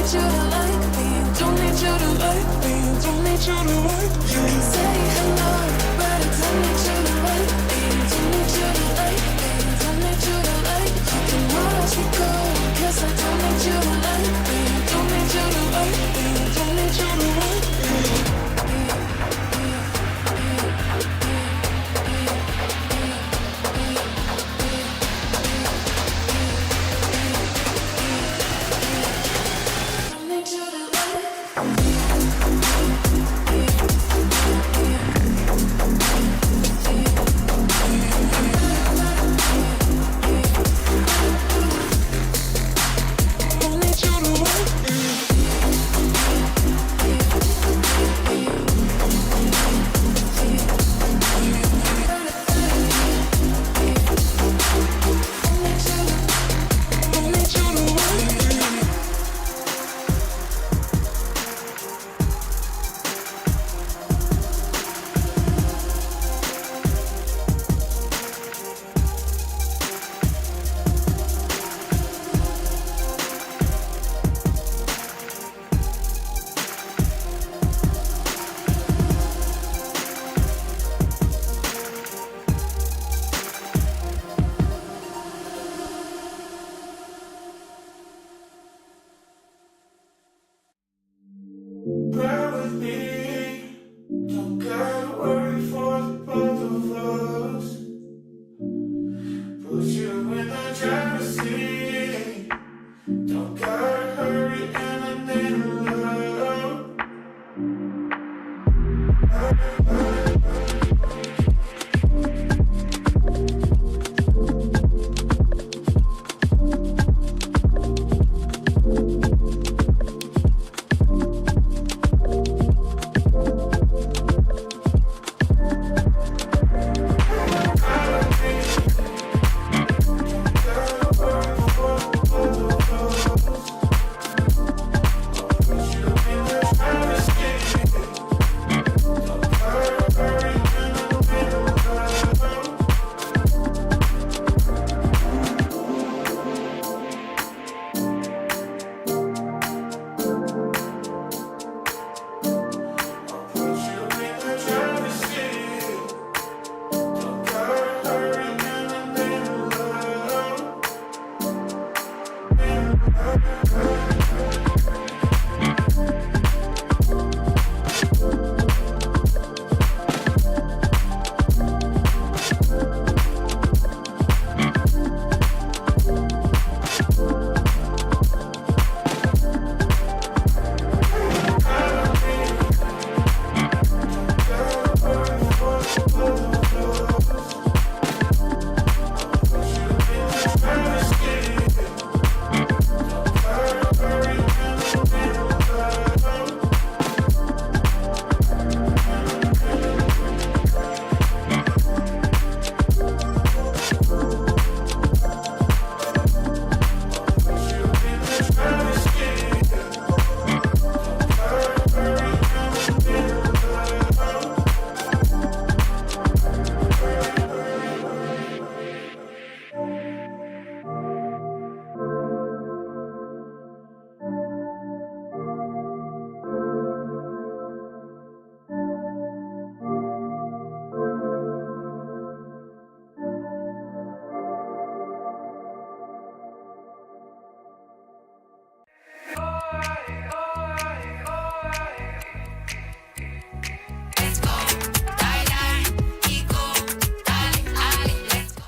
need you to like me, don't need you to like me, don't need you to like me. You can say hello, but I don't need you to like me, don't need you to like me, don't need you to like me. You can watch me go, 'cause I don't need you to like me, don't need you to like me, don't need you to like me.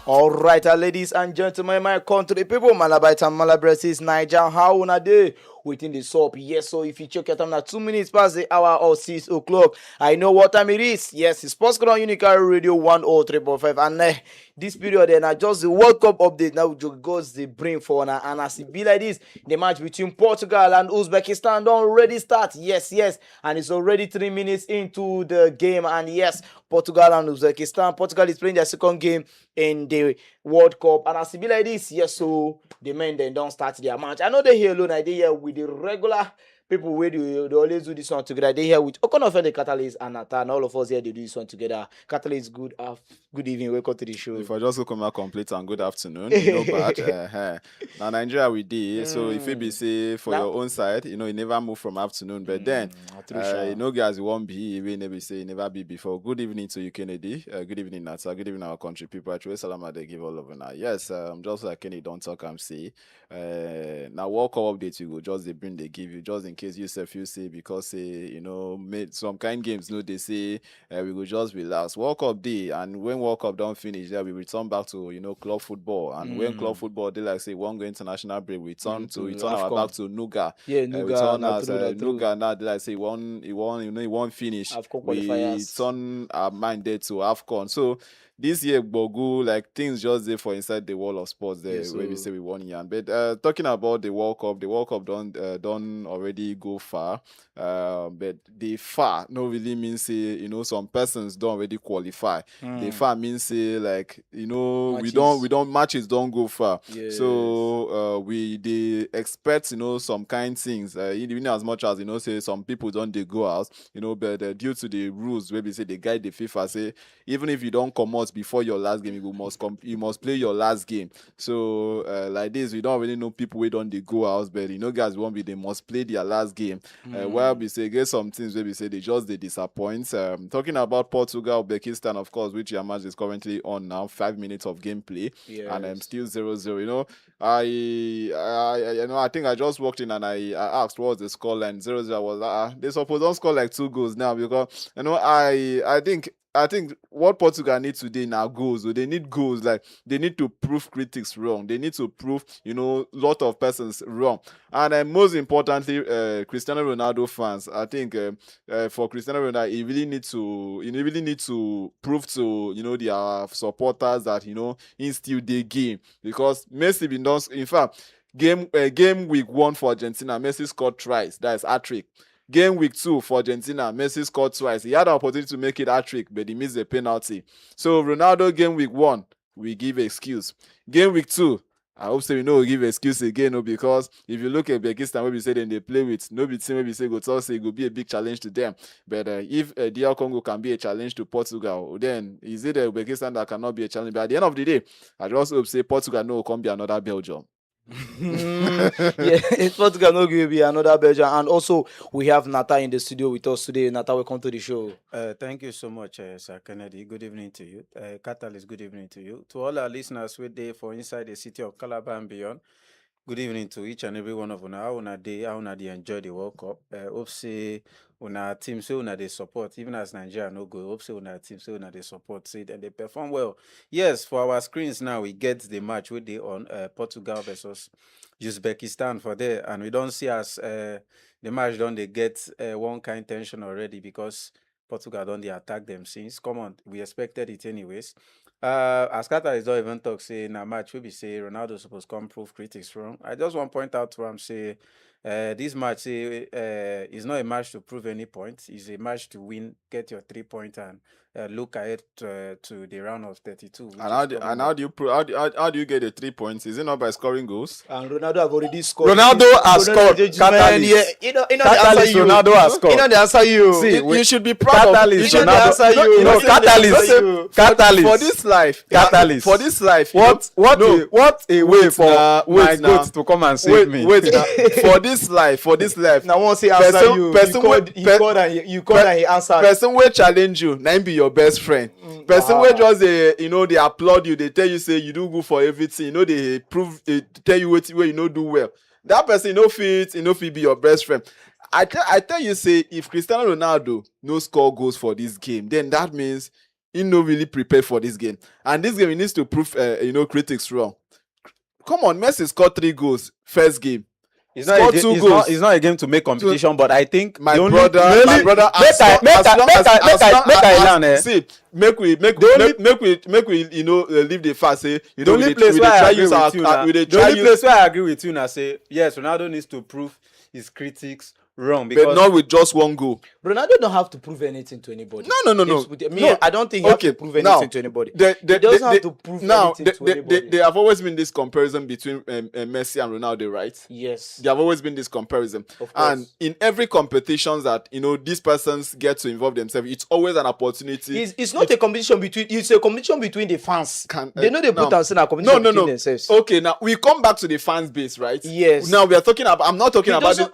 All right, ladies and gentlemen, my country people, Malabite and Malabresis, Niger, how una dey? Waiting the soap. Yes, so if you check your time now, 2 minutes past the hour or 6 o'clock. I know what time it is. Yes, it's Sports Ground Unical Radio 103.5. And this period, and just the World Cup update now goes the bring for now. And as it be like this, the match between Portugal and Uzbekistan don't already start. Yes, and it's already 3 minutes into the game. And yes, Portugal and Uzbekistan. Portugal is playing their second game in the World Cup. And as it be like this, yes, so the men then don't start their match. I know they here alone. I dey here with the regular people where they always do this one together. They here with Okonofe, the Catalyst, and Nathan. All of us here they do this one together. Catalyst, good evening. Welcome to the show. If I just go come out complete and good afternoon, bad. Now Nigeria we did. So if it be say for your own side, you never move from afternoon. But then guys, you won't be even maybe say never be before. Good evening to you, Kennedy. Good evening, Nata. Good evening, our country people. Actually, salam they give all over now. Yes, just like Kenny don't talk, I'm say. Now World Cup update you go just they bring they give you just in case you say because say made some kind games they say we go just relax. World Cup day, and when World Cup don't finish, we return back to club football, and when club football they like say one go international break, we turn our back to Nuga. Yeah, we Nuga. turn as Nuga now they like say he won't finish. We turn our mind there to AFCON. So this year, Bogu, like things just there for inside the world of sports there, where we say we won yan. But talking about the World Cup don't already go far. But the far no really means say some persons don't already qualify. The far means say like matches. we don't matches don't go far. Yes. So we they expect some kind things. Even as much as say some people don't they go out. But due to the rules where we say they guide the FIFA say even if you don't come out before your last game, you must play your last game. So like this, we don't really know people who don't they go out, but guys won't be they must play their last game. While we say get some things where we say they disappoint. Talking about Portugal, Uzbekistan, of course, which your match is currently on now, 5 minutes of gameplay, and I'm still 0-0. I think I just walked in and I asked what was the score line. 0-0. I was like, they suppose don't score like 2 goals now because I think what Portugal need today now goals. So they need goals. Like they need to prove critics wrong. They need to prove lot of persons wrong. And most importantly, Cristiano Ronaldo fans. I think for Cristiano Ronaldo, he really need to prove to their supporters that he still the game, because Messi been done. In fact, game week 1 for Argentina, Messi scored twice. That is hat-trick. Game week 2 for Argentina, Messi scored twice. He had the opportunity to make it hat-trick, but he missed the penalty. So Ronaldo game week 1, we give excuse. Game week 2, I hope so we give excuse again, because if you look at Uzbekistan, where we say then they play with no team, where we say go tell say it will be a big challenge to them. But if DR Congo can be a challenge to Portugal, then is it Uzbekistan that cannot be a challenge? But at the end of the day, I just hope say Portugal can be another Belgium. Portugal no give be another Belgium. And also we have Nata in the studio with us today. Nata, welcome to the show. Thank you so much, Sir Kennedy. Good evening to you. Catalyst, good evening to you. To all our listeners with day for inside the city of Calabar and beyond, good evening to each and every one of you. How una day, how una dey enjoy the World Cup. Hope say una team say una dey support, even as Nigeria no go. Hope say una team say una dey support, say and they perform well. Yes, for our screens now we get the match with the on Portugal versus Uzbekistan for there, and we don't see as the match don't they get one kind tension already, because Portugal don't they attack them since. Come on, we expected it anyways. As Qatar is not even talk say in a match we be say Ronaldo supposed come prove critics wrong. I just want to point out to him say this match say is not a match to prove any point. It's a match to win, get your 3 point, and look ahead to the round of 32. How do you get the 3 points? Is it not by scoring goals? And Ronaldo have already scored. Ronaldo has scored. Catalyst. Ronaldo has scored. The answer you. See, you should be proud Catalyst. of Ronaldo. Catalyst. For this life. Catalyst. For this life. What a way for goat to come and save me. Wait now. For this life. Now once he answer you, you called and he answered. Person will challenge you, now be your best friend. Person will just they applaud you, they tell you say you do good for everything, they tell you what you do well. That person fit be your best friend. I tell you say if Cristiano Ronaldo no score goals for this game, then that means he no really prepared for this game. And this game he needs to prove critics wrong. Come on, Messi scored 3 goals first game. It's not a game to make competition, but I think my brother, make we leave the fact say the only place where I agree with you now say yes, Ronaldo needs to prove his critics wrong but because not with just one goal. Ronaldo don't have to prove anything to anybody. No. Me, I don't think he has to prove anything to anybody. He doesn't have to prove anything to anybody. There have always been this comparison between Messi and Ronaldo, right? Yes. There have always been this comparison. Of course. And in every competitions that, these persons get to involve themselves, it's always an opportunity. It's not a competition between, it's a competition between the fans. They know they put us in a competition between themselves. Okay, now we come back to the fans base, right? Yes. Now we are talking about, I'm not talking about this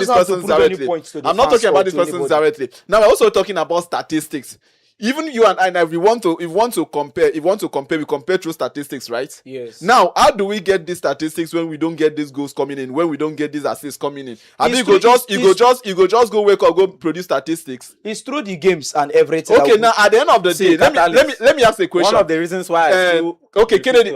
persons directly. I'm not talking about this persons directly. Now we're also talking about statistics. Even you and I, now, if we want to compare, we compare through statistics, right? Yes. Now, how do we get these statistics when we don't get these goals coming in, when we don't get these assists coming in? I mean, you go wake up, go produce statistics. It's through the games and everything. Okay, now at the end of the day, let me ask a question. one of the reasons why Kennedy,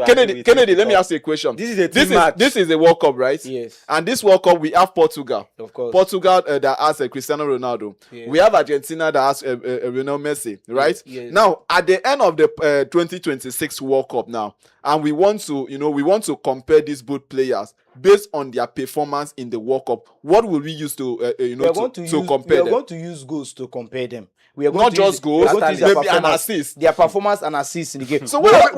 let me ask you a question. This is a team match. This is a World Cup, right? Yes. And this World Cup, we have Portugal. Of course. Portugal that has Cristiano Ronaldo. Yeah. We have Argentina that has Lionel Messi, right? Yes. Now, at the end of the 2026 World Cup now, and we want to compare these both players based on their performance in the World Cup. What will we use to compare them? We are going to use goals to compare them. We are going Not to just use, goals, maybe an performance, assist. their performance and assists in the game. So what are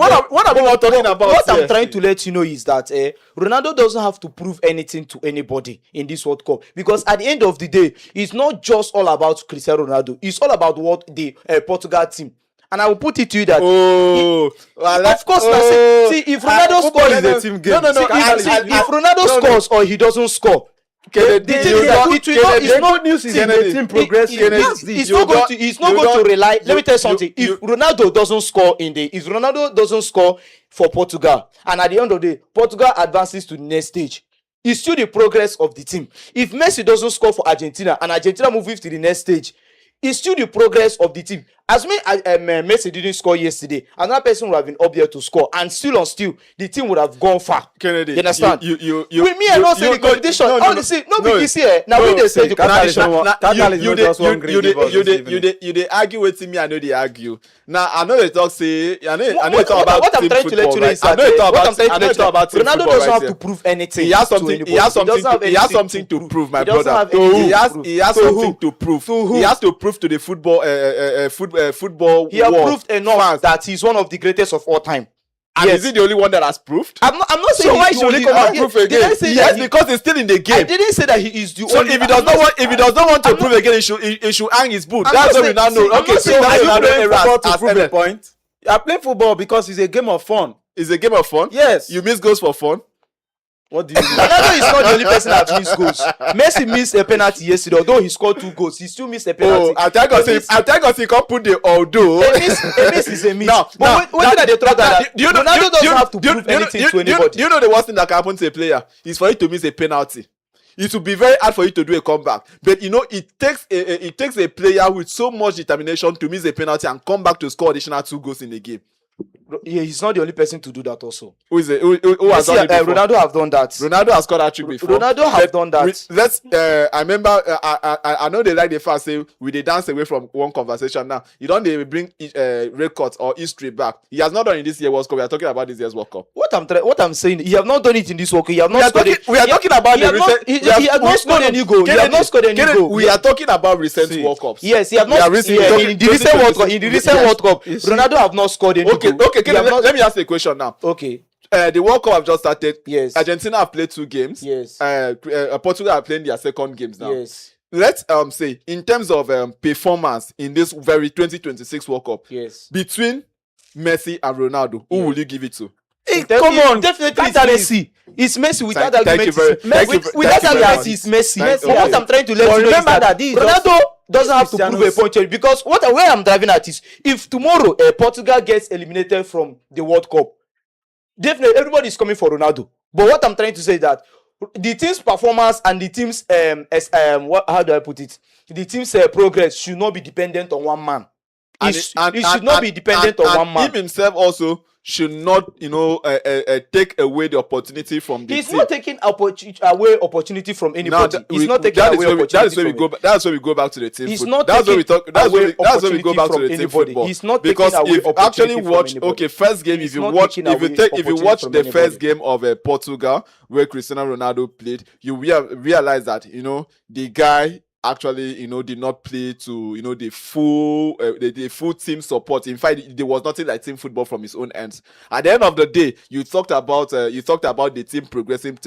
we not talking about? What I'm here? trying to let you know is that Ronaldo doesn't have to prove anything to anybody in this World Cup, because at the end of the day, it's not just all about Cristiano Ronaldo. It's all about what the Portugal team. And I will put it to you that of course, see if Ronaldo scores is a team game. No. If Ronaldo scores or he doesn't score, Kennedy, it's not news is the team progressing. It's not going to rely. Let me tell you something. If Ronaldo doesn't score for Portugal, and at the end of the day, Portugal advances to the next stage, it's still the progress of the team. If Messi doesn't score for Argentina and Argentina moves to the next stage, it's still the progress of the team. As Messi didn't score yesterday, another person would have been up there to score, and still, the team would have gone far. Kennedy, you understand? With me, I'm not saying the competition. Now we say the competition. You they argue with me. I know they argue. Now I know they talk. What I'm trying to let you know is that Ronaldo doesn't have to prove anything. He has something to prove, my brother. He has something to prove. He has to prove to the football he has world proved enough that he's one of the greatest of all time. And is he the only one that has proved? I'm not saying so why should he come and prove again? Yes, because he's still in the game. I didn't say that he is the so only. If he does not want to prove again, he should hang his boot. That's what we now know. Okay, so are you playing football to prove a point? You are playing football because it's a game of fun. It's a game of fun? Yes. You miss goals for fun? What do you mean? Ronaldo is not the only person that missed goals. Messi missed a penalty yesterday, although he scored 2 goals. He still missed a penalty. I thank God he can't put the although. A miss is a miss. Ronaldo doesn't have to prove anything to anybody. Do you know the worst thing that can happen to a player is for you to miss a penalty? It will be very hard for you to do a comeback, but it takes a player with so much determination to miss a penalty and come back to score additional 2 goals in a game. Yeah, he's not the only person to do that also. Who has done it before? Ronaldo have done that. Ronaldo has scored that trick before. Ronaldo have done that. I remember. I know they like the fact say we they dance away from one conversation now. You don't they bring records or history back. He has not done in this year's World Cup. We are talking about this year's World Cup. What I'm saying, he have not done it in this World Cup. We are talking about the recent. He has not scored any goal. He has not scored any goal. We are talking about recent World Cups. Yes, he has not. In the recent World Cup, Ronaldo have not scored any goal. Okay, let me ask you a question now. Okay. The World Cup have just started. Yes. Argentina have played 2 games. Yes. Portugal are playing their second games now. Yes. Let's say in terms of performance in this very 2026 World Cup. Yes. Between Messi and Ronaldo, who will you give it to? Come on, definitely it's Messi. It's Messi without argument. Without argument, it's Messi. But what I'm trying to let you know is that Ronaldo doesn't have to prove a point, because where I'm driving at is if tomorrow Portugal gets eliminated from the World Cup, definitely everybody is coming for Ronaldo. But what I'm trying to say is that the team's performance and the team's how do I put it? The team's progress should not be dependent on one man. It should not be dependent on one man. Him himself also should not, take away the opportunity from the He's team. not taking away opportunity from anybody. He's not taking away opportunity from it. That's where we go back to the team. He's football. not That's where we taking talk. That's where we go away back to the opportunity team from football. He's not Because taking away if actually opportunity from watch, anybody. first game, He's if you not watch, taking if you away take, if you opportunity watch from the anybody. first game of Portugal where Cristiano Ronaldo played, you realize that the guy actually did not play to the full team support. In fact, there was nothing like team football from his own ends. At the end of the day, you talked about the team progressing.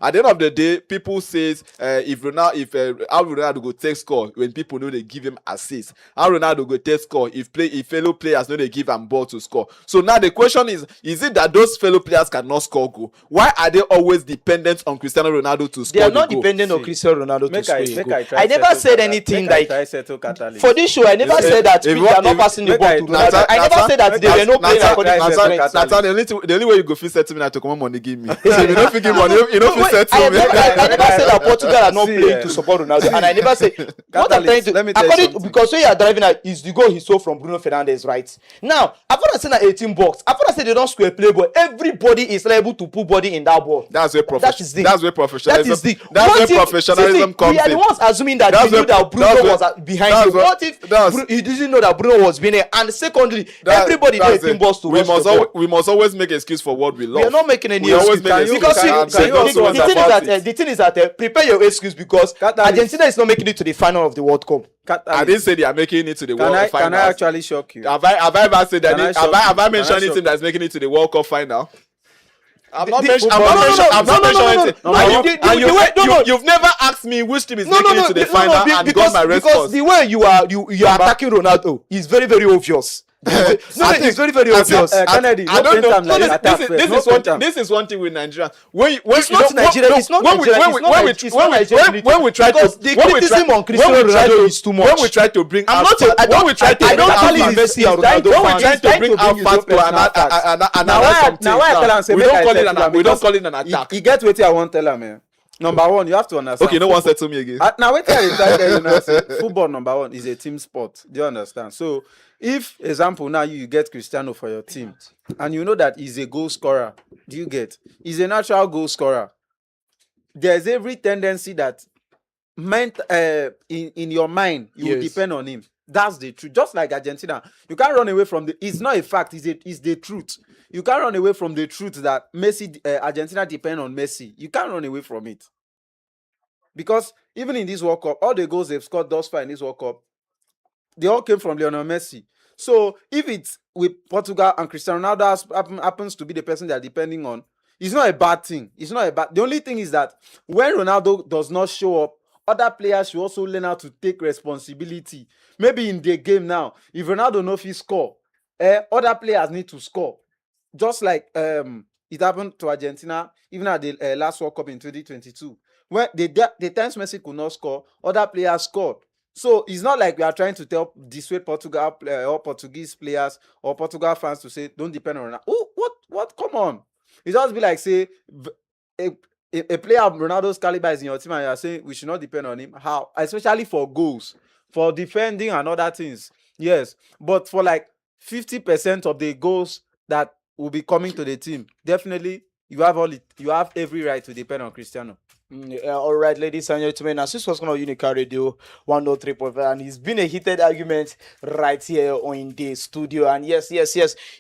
At the end of the day, people says if how Ronaldo go take score when people know they give him assists, how Ronaldo go take score if fellow players know they give him ball to score. So now the question is it that those fellow players cannot score goal? Why are they always dependent on Cristiano Ronaldo to score? They are not the goal? dependent on Cristiano Ronaldo to score a goal. I never never said anything like for this show. I never said that we are not passing the ball to Ronaldo. I never said that they were not playing according to their strength. The only way you go fit settle me na to come on money give me. So if you don't fit give money, you don't fit settle me. I never said that Portugal are not playing to support Ronaldo, and I never say what I'm trying to. Let me tell you According something. because when you are driving at is the goal he saw from Bruno Fernandes, right? Now, I've not said that 18 box. I've not said they don't score a play, but everybody is liable to put body in that ball. That's where professionalism. That's where professionalism. We are the ones assuming that he knew that Bruno was behind you. What if he didn't know that Bruno was behind there? And secondly, everybody did 18 balls to we must always make excuse for what we love. We are not making any We always excuse. make Because excuses. the thing is that prepare your excuse because Argentina is not making it to the final of the World Cup. I didn't say they are making it to the World Cup final. Can I actually shock you? Have I ever said that? Have I mentioned anything shock that's making it to the World Cup final? I've not The- mentioned. no, I've not no, no, mentioned no, anything. no, And you've never asked me which team is making it to the final and got my because response. the way you are attacking Ronaldo is very, very obvious. It's very, very obvious. Kennedy, I don't know. no, This is one thing with Nigeria. When It's not Nigeria. It's not Nigeria. when we try because to the criticism on Cristiano Ronaldo is too much. when we try to bring I'm out not. I don't. I don't actually Messi or Ronaldo when we fans. try to bring out facts to analyze some things now, we don't call it an attack. You get what I want to tell him, man. Number one, you have to understand. Okay, no one said to me again. Now wait till I tell you now, say, football number one is a team sport. Do you understand? So if example now you get Cristiano for your team and you know that he's a goal scorer, do you get? He's a natural goal scorer. There's every tendency that in your mind you will Yes. depend on him. That's the truth. Just like Argentina, you can't run away from it's not a fact. It's the truth. You can't run away from the truth that Argentina depend on Messi. You can't run away from it. Because even in this World Cup, all the goals they've scored thus far in this World Cup, they all came from Lionel Messi. So if it's with Portugal and Cristiano Ronaldo happens to be the person they're depending on, it's not a bad thing. It's not a bad. The only thing is that when Ronaldo does not show up, other players should also learn how to take responsibility. Maybe in the game now, if Ronaldo knows he score, other players need to score. Just like it happened to Argentina, even at the last World Cup in 2022. When the times Messi could not score, other players scored. So it's not like we are trying to dissuade Portugal or Portuguese players or Portugal fans to say don't depend on Ronaldo. Oh, what? Come on! It just be like say a player of Ronaldo's caliber is in your team and you are saying we should not depend on him. How? Especially for goals, for defending and other things. Yes, but for like 50% of the goals that will be coming to the team, definitely you have every right to depend on Cristiano. All right, ladies and gentlemen, now this was going on Unical Radio 103.5, and it's been a heated argument right here in the studio. And yes,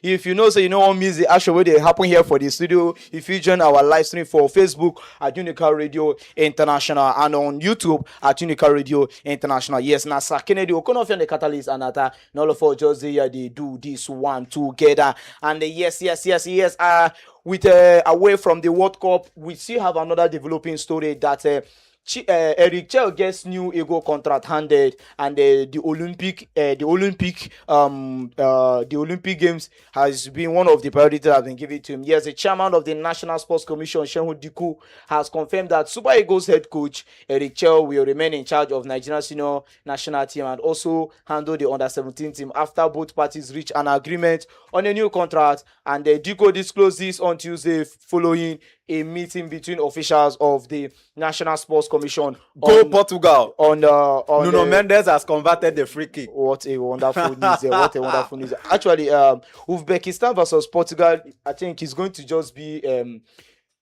if you know, so you know what means the actual way they happen here for the studio. If you join our live stream for Facebook at Unical Radio International and on YouTube at Unical Radio International. Yes, now Sir Kennedy Okonofi and the Catalyst and that all of us just here they do this one together. And yes. With away from the World Cup, we still have another developing story that Eric Chell gets new ego contract handed, and the Olympic Games has been one of the priorities that have been given to him. Yes, the chairman of the National Sports Commission, Shehu Diku, has confirmed that Super Eagles head coach Eric Chell will remain in charge of Nigerian senior national team and also handle the under-17 team after both parties reach an agreement on a new contract. And Diku disclosed this on Tuesday following a meeting between officials of the National Sports Commission. Go on, Portugal. on Nuno Mendes has converted the free kick. What a wonderful news! What a wonderful news! Actually, Uzbekistan versus Portugal, I think is going to just be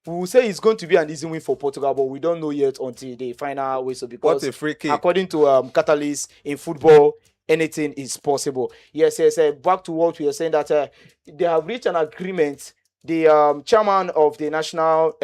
we will say it's going to be an easy win for Portugal, but we don't know yet until the final whistle, because What a free kick. according to Catalyst, in football, anything is possible. Yes. Back to what we are saying, that they have reached an agreement. The chairman of the National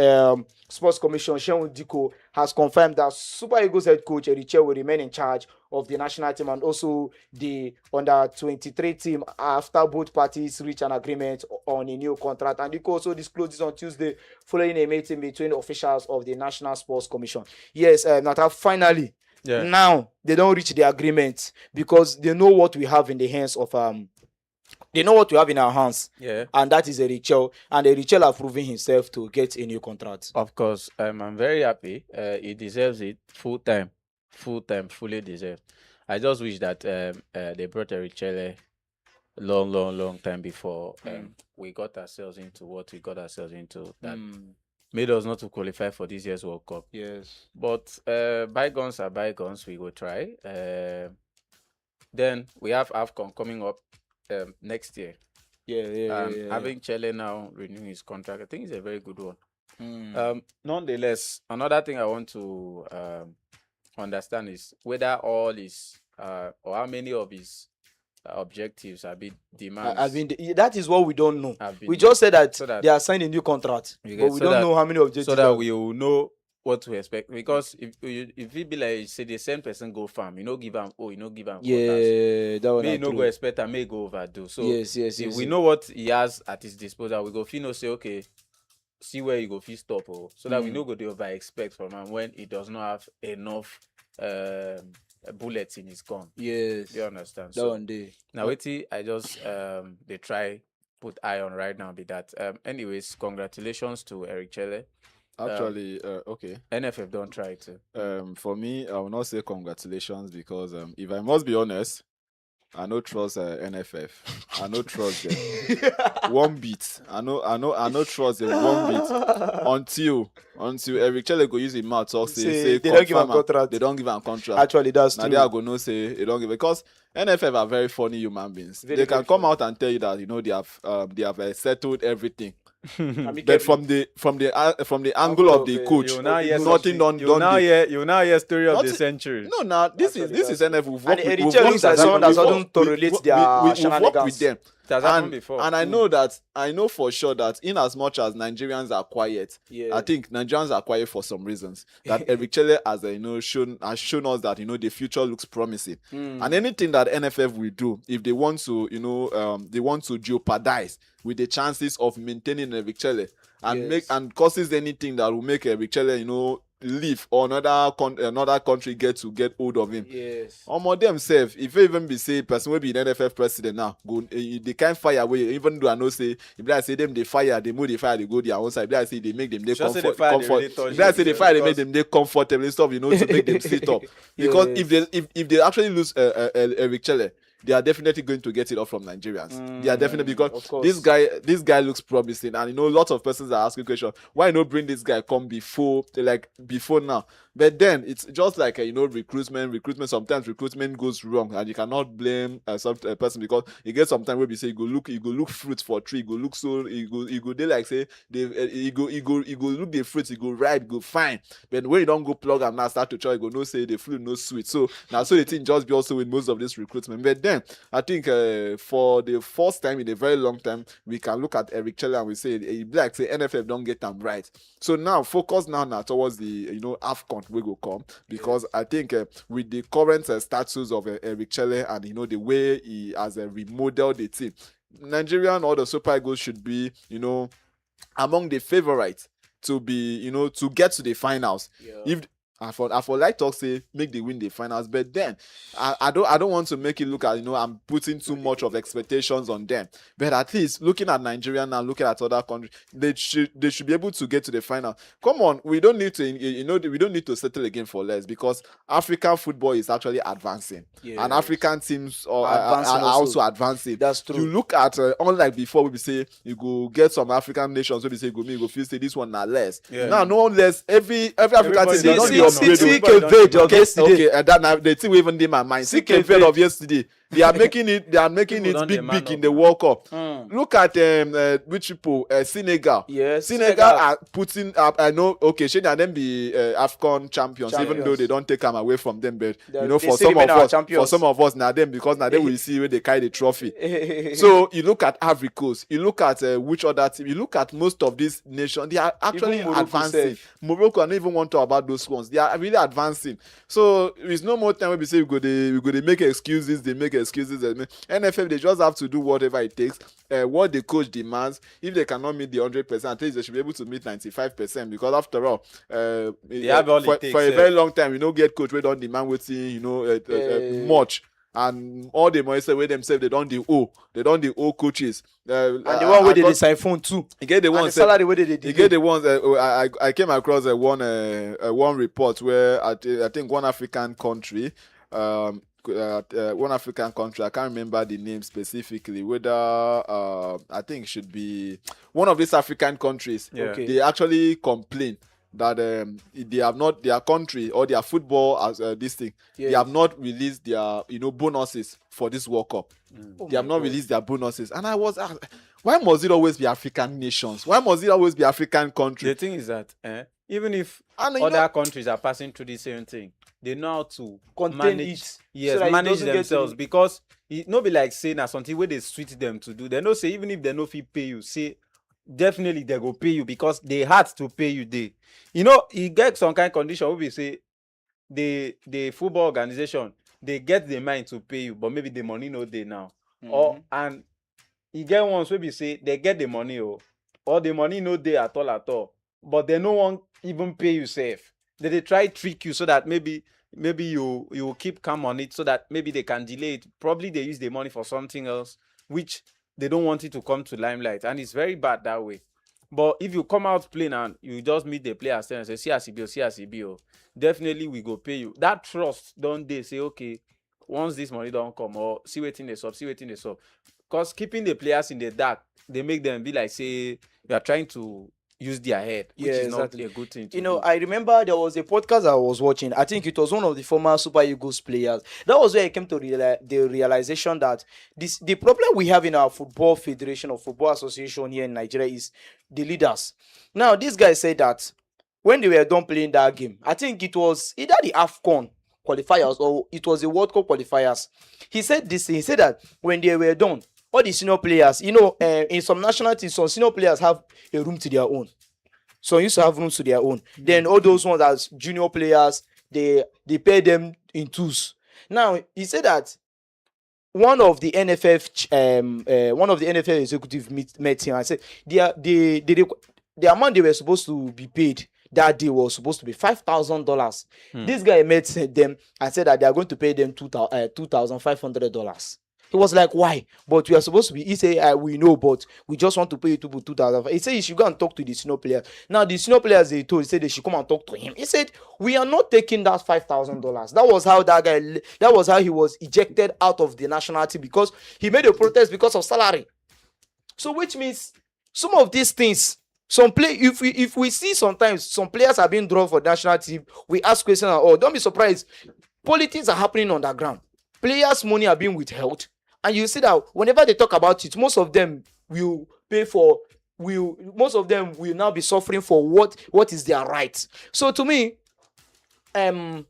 Sports Commission, Unical, has confirmed that Super Eagles head coach Eriche will remain in charge of the national team and also the under-23 team after both parties reach an agreement on a new contract. And Nico also disclosed this on Tuesday following a meeting between officials of the National Sports Commission. Yes, Nata, finally, now they don't reach the agreement because they know what we have in the hands of they know what we have in our hands. Yeah. And that is Erichel. And Erichel have proven himself to get a new contract. Of course, I'm very happy. He deserves it full time, fully deserved. I just wish that they brought Erichele long time before we got ourselves into what we got ourselves into. That made us not to qualify for this year's World Cup. Yes. But bygones are bygones. We will try. Then we have AFCON coming up next year. Having Chele now renewing his contract, I think it's a very good one. Nonetheless, another thing I want to understand is whether all his or how many of his objectives have been demands. That is what we don't know. We just said that they are signing a new contract, but we don't know how many objectives. So that we will know what to expect. Because if it be like, say, the same person go farm, give him yeah, that one may no go expect and may go overdo. So yes, if we know what he has at his disposal, we go feel say, okay, see where you go feel stop, so that we no go over expect from him when he does not have enough bullets in his gun. Yes, you understand? That one day. Now I just they try put eye on right now be that. Anyways, congratulations to Eric Chele. Actually, okay. NFF don't try to. For me, I will not say congratulations because if I must be honest, I no trust NFF. I no trust them. One bit. I no trust them one bit until Eric Chele go use his mouth talk say they don't give him contract. They don't give him contract. Actually, that's now true. They are gonna say they don't give because NFF are very funny human beings. They can come out and tell you that they have settled everything. But from the angle of the coach, nothing done. You now hear story of the century. No, now this is NFF. We've worked with someone that doesn't tolerate their shenanigans with them. It has happened before. And I know for sure that in as much as Nigerians are quiet, I think Nigerians are quiet for some reasons. That Eric Chele has shown us that the future looks promising. And anything that NFF will do, if they want to jeopardize with the chances of maintaining Eric Chele and causes anything that will make Eric Chele leave or another country get hold of him. Yes. Themselves, if you even be say person will be an NFF president now, go they can't fire away. Even though I know say if I say them they fire, they move they fire, they go their own side. If I say they make them they comfort. If I say they fire, they make them they comfortable and stuff, to make them sit up. Because if they actually lose Eric Chele, they are definitely going to get it off from Nigerians. They are definitely, because this guy looks promising, and lots of persons are asking questions. Why not bring this guy come before now? But then it's just like recruitment. Sometimes recruitment goes wrong, and you cannot blame some person because you get sometimes where we say you go look fruits for tree, you go look so you go they like say they you go look the fruits, you go ripe, go fine. But when you don't go plug and now start to try, you go no say the fruit no sweet. So now the thing just be also with most of this recruitment. But then I think for the first time in a very long time, we can look at Eric Chele and we say NFF don't get them right. So now focus now towards the AFCON we go come, because I think with the current status of Eric Chele and the way he has remodeled the team, Nigerian or the Super Eagles should be among the favorites to be to get to the finals. I for like talk say make they win the finals, but then I don't want to make it look at I'm putting too much of expectations on them. But at least looking at Nigeria now, looking at other countries, they should be able to get to the final. Come on, we don't need to we don't need to settle again for less, because African football is actually advancing, and African teams are also advancing. That's true. You look at unlike before, we say you go get some African nations where we say go feel say this one not less. Now no less every African team they don't dey upgrade. See Cape of yesterday. Okay, that now the thing we even in my mind. See Cape Verde of yesterday. They are making it big in the World Cup. Look at which people Senegal. Yes, Senegal are putting up. I know. Okay, should them be AFCON champions, even though they don't take them away from them. But for some of us now them, because now they will see where they carry the trophy. So you look at Ivory Coast, you look at which other team, you look at most of these nations, they are actually advancing. Morocco, I don't even want to talk about those ones. They are really advancing. So there's no more time where we say we go to make excuses. They make excuses. NFF, they just have to do whatever it takes. What the coach demands. If they cannot meet the 100%, at least they should be able to meet 95%. Because after all, for a very long time, get coach we don't demand waiting, much. And all the money say themselves they don't owe coaches. And the one where they siphon too. You get the ones. Salary where they you get the ones. I came across one report where I think one African country, I can't remember the name specifically, whether I think it should be one of these African countries. Okay. They actually complain that they have not, their country or their football as this thing, they have not released their bonuses for this World Cup. They have not released their bonuses, and I was asked, why must it always be African nations? Why must it always be African countries? The thing is that even if other countries are passing through the same thing, they know how to contain it. Yes, so manage themselves, because it no be like saying na something where they sweet them to do. They know say even if they no fit pay you, say definitely they go pay you, because they had to pay you. You get some kind of condition where we say the football organization, they get the mind to pay you, but maybe the money no dey now. And you get ones where we say they get the money or the money no dey at all, but they no one even pay you safe. They try trick you so that maybe you will keep calm on it, so that maybe they can delay it. Probably they use the money for something else, which they don't want it to come to limelight, and it's very bad that way. But if you come out playing and you just meet the players and say, see as it be, definitely we go pay you. That trust, don't they say, okay, once this money don't come, or see waiting the sub. Because keeping the players in the dark, they make them be like, say, you are trying to use their head, which is not a good thing to do. I remember there was a podcast I was watching. I think it was one of the former Super Eagles players. That was where I came to the realization that the problem we have in our football federation or football association here in Nigeria is the leaders. Now, this guy said that when they were done playing that game, I think it was either the AFCON qualifiers or it was the World Cup qualifiers. He said this. He said that when they were done, all the senior players, in some national teams, some senior players have a room to their own. So used to have rooms to their own. Then all those ones as junior players, they pay them in twos. Now he said that one of the NFF executive met him and said the amount they were supposed to be paid that day was supposed to be $5,000. This guy met them and said that they are going to pay them $2,500. He was like, why? But we are supposed to be. He said, we know, but we just want to pay you to put 2,000. He said, you should go and talk to the senior players. Now, the senior players, he said they should come and talk to him. He said, we are not taking that $5,000. That was how he was ejected out of the national team, because he made a protest because of salary. So, which means some of these things, if we see sometimes some players are being drawn for the national team, we ask questions, don't be surprised. Politics are happening on the ground. Players' money are being withheld. And you see that whenever they talk about it, most of them will now be suffering for what is their right. So to me, in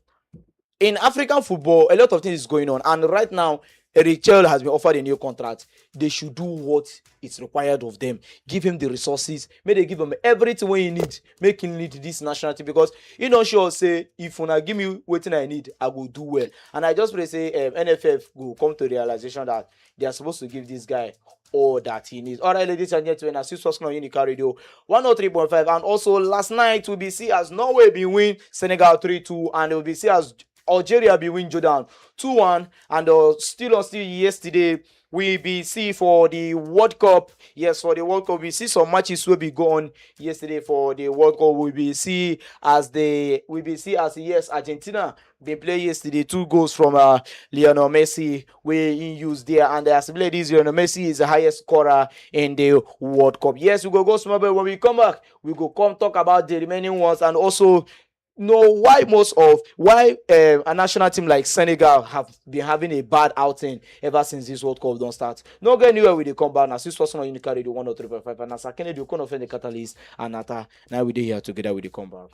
African football, a lot of things is going on. And right now, Eric Chell has been offered a new contract. They should do what is required of them. Give him the resources. May they give him everything he need. Make him lead this national team, because he not sure say if una give me what I need, I will do well. And I just pray say NFF will come to the realization that they are supposed to give this guy all that he needs. All right, ladies and gentlemen, as you saw on Unical Radio 103.5, and also last night we be see as Norway be win Senegal 3-2, and we be see as Algeria be win Jordan 2-1, and still yesterday we be see for the World Cup. Yes, for the World Cup we see some matches will be gone yesterday for the World Cup. We be see as yes, Argentina been play yesterday, 2 goals from Lionel Messi where he used there, and as ladies, Lionel Messi is the highest scorer in the World Cup. Yes, we go small, but when we come back we go come talk about the remaining ones, and also know why a national team like Senegal have been having a bad outing ever since this World Cup don't start. No go anywhere with the comeback. Now, this was on Unical Radio 103.5, and as Kennedy, you can offend the catalyst, and now we here together with the comeback.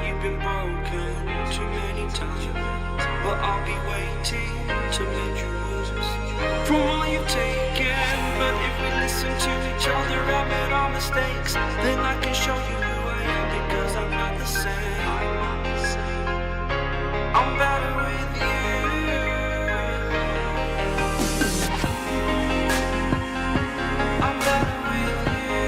You've been broken too many times, but I'll be waiting to mend you wounds from all you've taken. But if we listen to each other, admit our mistakes, then I can show you who I am, because I'm not the same. I'm better with you. I'm better with you.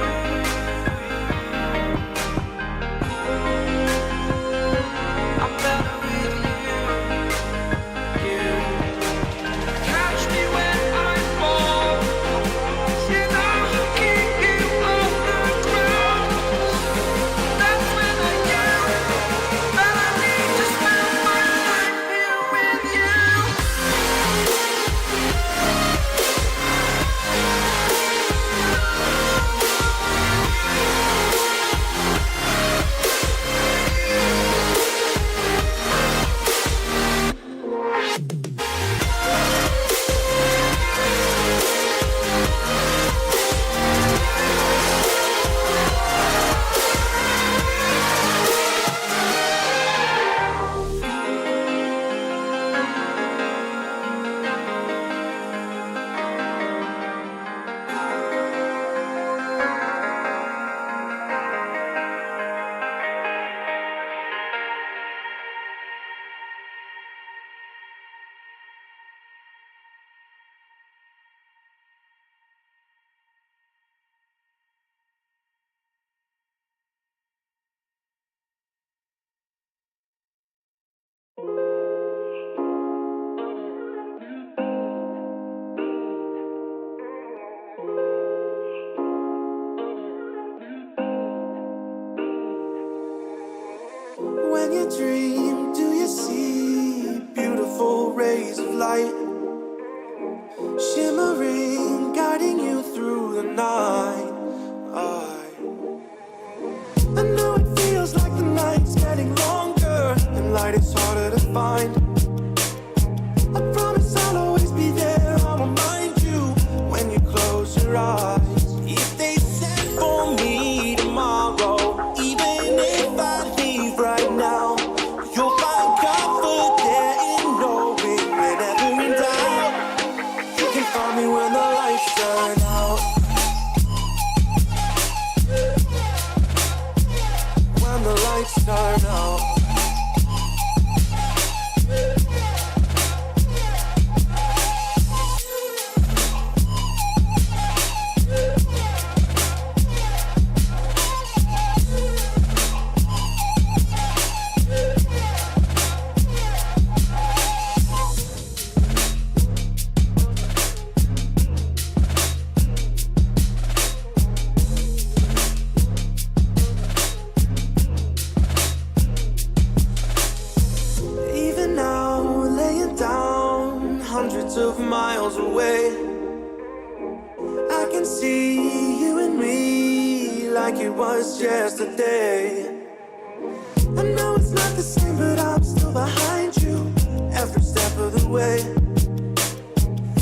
I'm better with you. Catch me when I fall. You know who'll keep you off the ground. That's when I knew that I need to spend my life here with you. When you dream, do you see beautiful rays of light shimmering, guiding you through the night? I know it feels like the night's getting longer and light is harder to find. I promise I'll always be there. I'll remind you when you close your eyes. If they send for me tomorrow, even if I leave right now, you'll find comfort there in knowing whenever in doubt, you can find me when the lights turn out. When the lights turn out. Hundreds of miles away, I can see you and me like it was yesterday. I know it's not the same, but I'm still behind you every step of the way.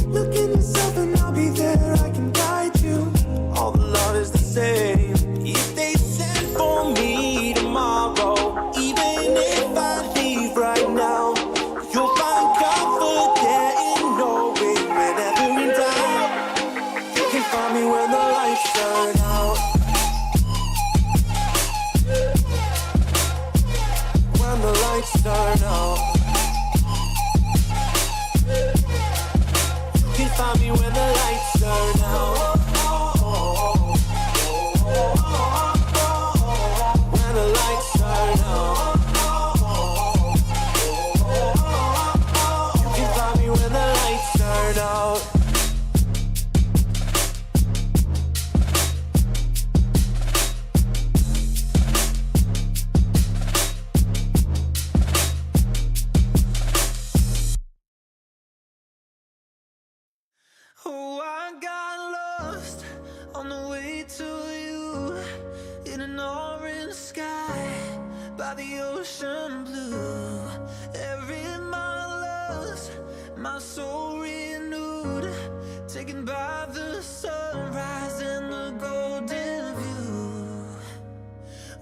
Look in yourself and I'll be there, I can guide you. All the love is the same. find me when the lights turn out. When the lights turn out. You can find me when the lights turn out. Oh, I got lost on the way to you in an orange sky by the ocean blue. Every mile lost, my soul renewed, taken by the sunrise and the golden view.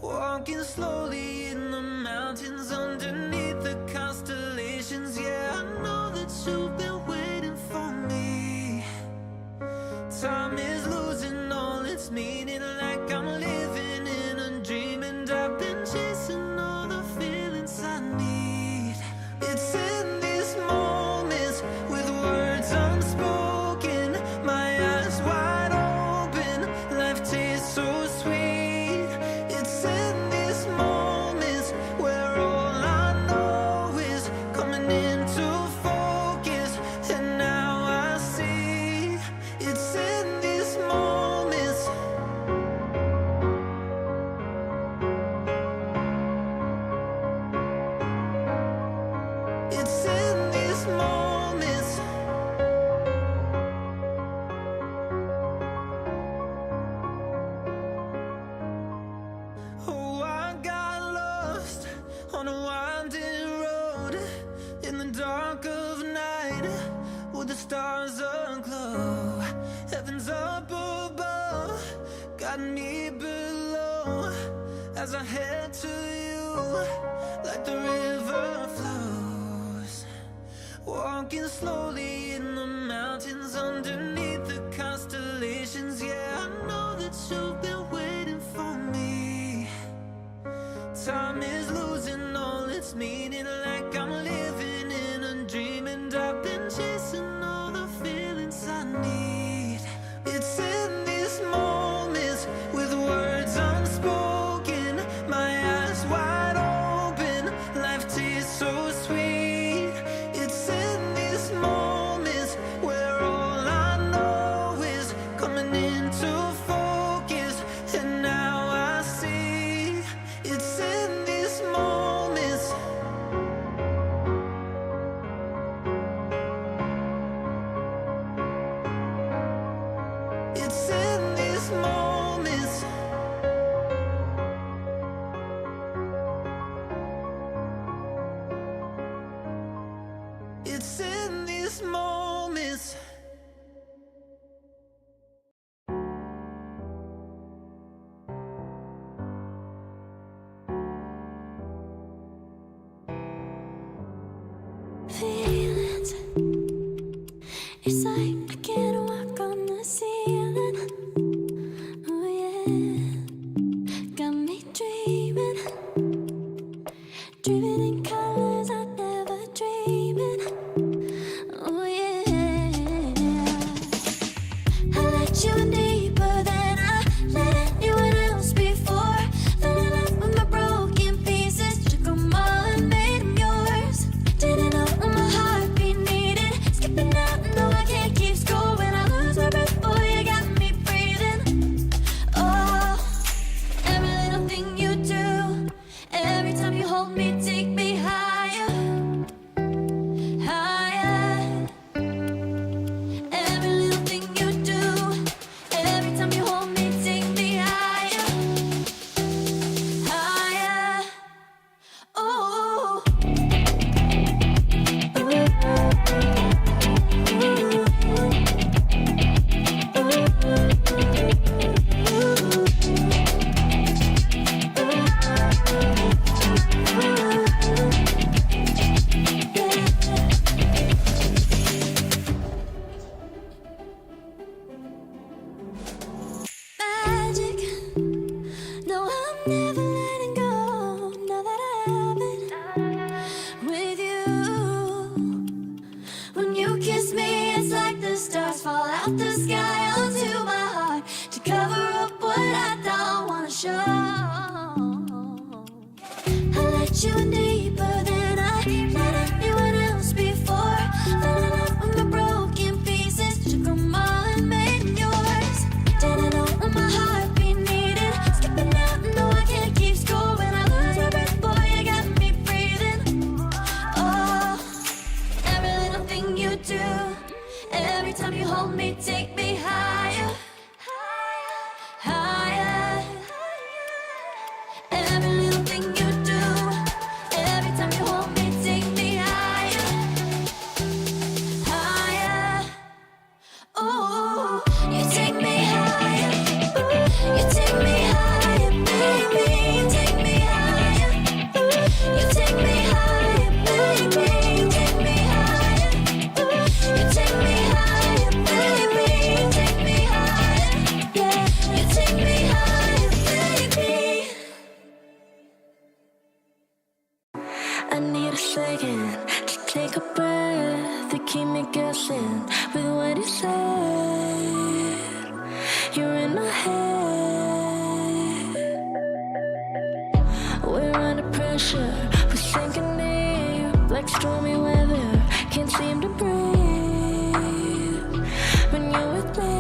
Walking slowly in the mountains underneath the constellations. Yeah, I know that you've been waiting for me. Time is losing all its meaning, like I'm living in a dream, and I've been chasing all the feelings I need. It's in these moments with words unspoken, my eyes wide open, life tastes so sweet. It's in these moments where all I know is coming into focus, and now I see. It's in these moments. It's in these moments. Oh, I got lost on a winding road in the dark of night with the stars aglow. Heaven's up above, got me below as I head to you like the river flows. Walking slowly in the mountains underneath the constellations. Yeah, I know that you've been waiting for me. Time is losing all its meaning, like I'm living in a dream, and I've been chasing all the feelings I need. It's in these moments with words unspoken, my eyes wide open, life tastes so sweet. It's in these moments where all I know is coming into focus, and now I see. It's in these moments. It's in these moments. It's in these moments. Feelings, it's like I can't walk on the ceiling. the stars fall out the sky onto my heart to cover up what I don't wanna show. I let you in deeper than I let anyone else before. Fell in love with my broken pieces, took them all and made them yours. Didn't know what my heart be needed. Skipping out, no, I can't keep score. When I lose my breath, boy, you got me breathing. Oh, every little thing you do, every time you hold me, take me higher, higher. Every little thing you do, every time you hold me, take me higher, higher. Ooh, you take me higher. Ooh, you take me higher, baby. You take me higher. Ooh, you take me higher, baby. You take me higher. Ooh, you take me higher, baby. You take me higher. Yeah, you take me higher, baby. I need a second to take a breath to keep me guessing with what you said. You're in my head. We're under pressure, we're sinking deep like stormy weather. Can't seem to breathe when you're with me.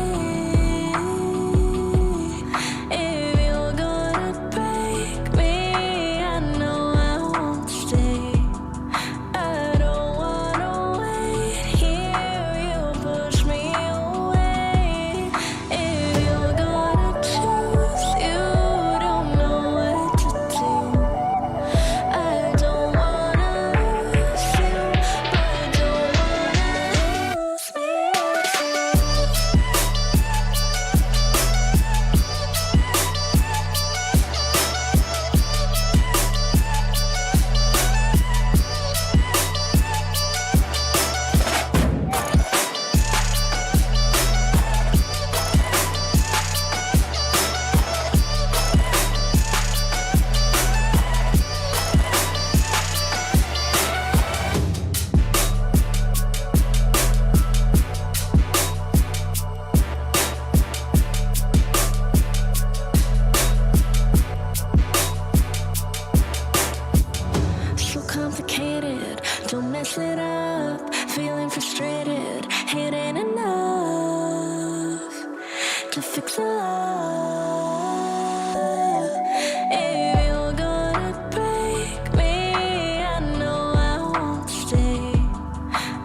If you're gonna break me, I know I won't stay. I don't wanna wait here, you push me away. If you're gonna choose, you don't know what to do. I don't wanna lose you, but I don't wanna lose me too. So complicated, don't mess it up. Feeling frustrated, it ain't enough to fix a love. If you're gonna break me, I know I won't stay.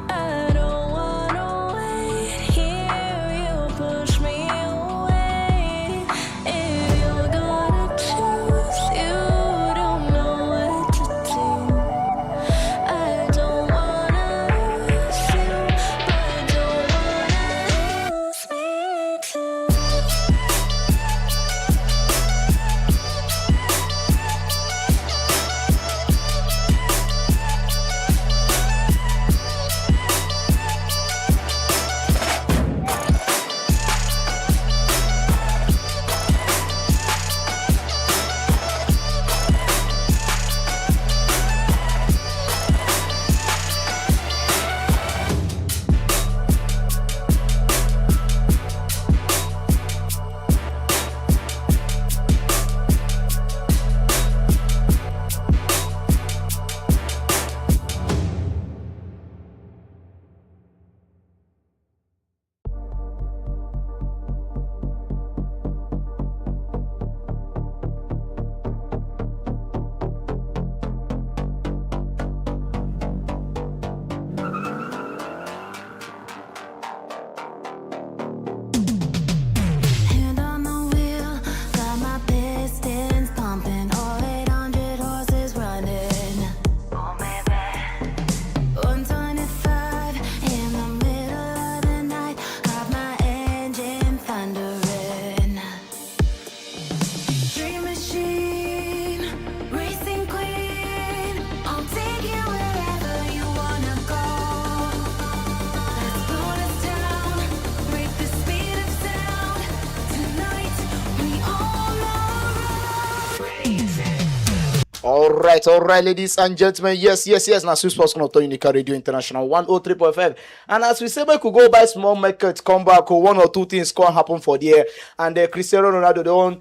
I don't wanna wait here, you push me away. If you're gonna choose, you don't know what to do. I don't wanna lose you, but I don't wanna lose me too. All right, ladies and gentlemen. Yes. Now, Swiss Sports Connector Unical Radio International 103.5. And as we say, we could go buy small market, come back, or one or two things can happen for there. And Cristiano Ronaldo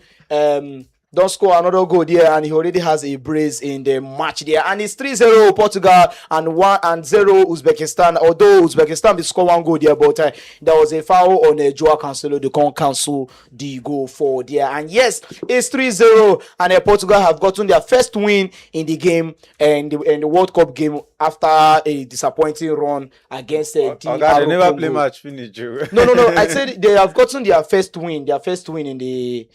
don't score another goal there, and he already has a brace in the match there. And it's 3-0 Portugal and 1-0 Uzbekistan. Although Uzbekistan did score one goal there, but there was a foul on Joao Cancelo. They can't cancel the goal for there. And yes, it's 3-0, and Portugal have gotten their first win in the game and in the World Cup game after a disappointing run against the they never play match finish, Joe. No. I said they have gotten their first win in the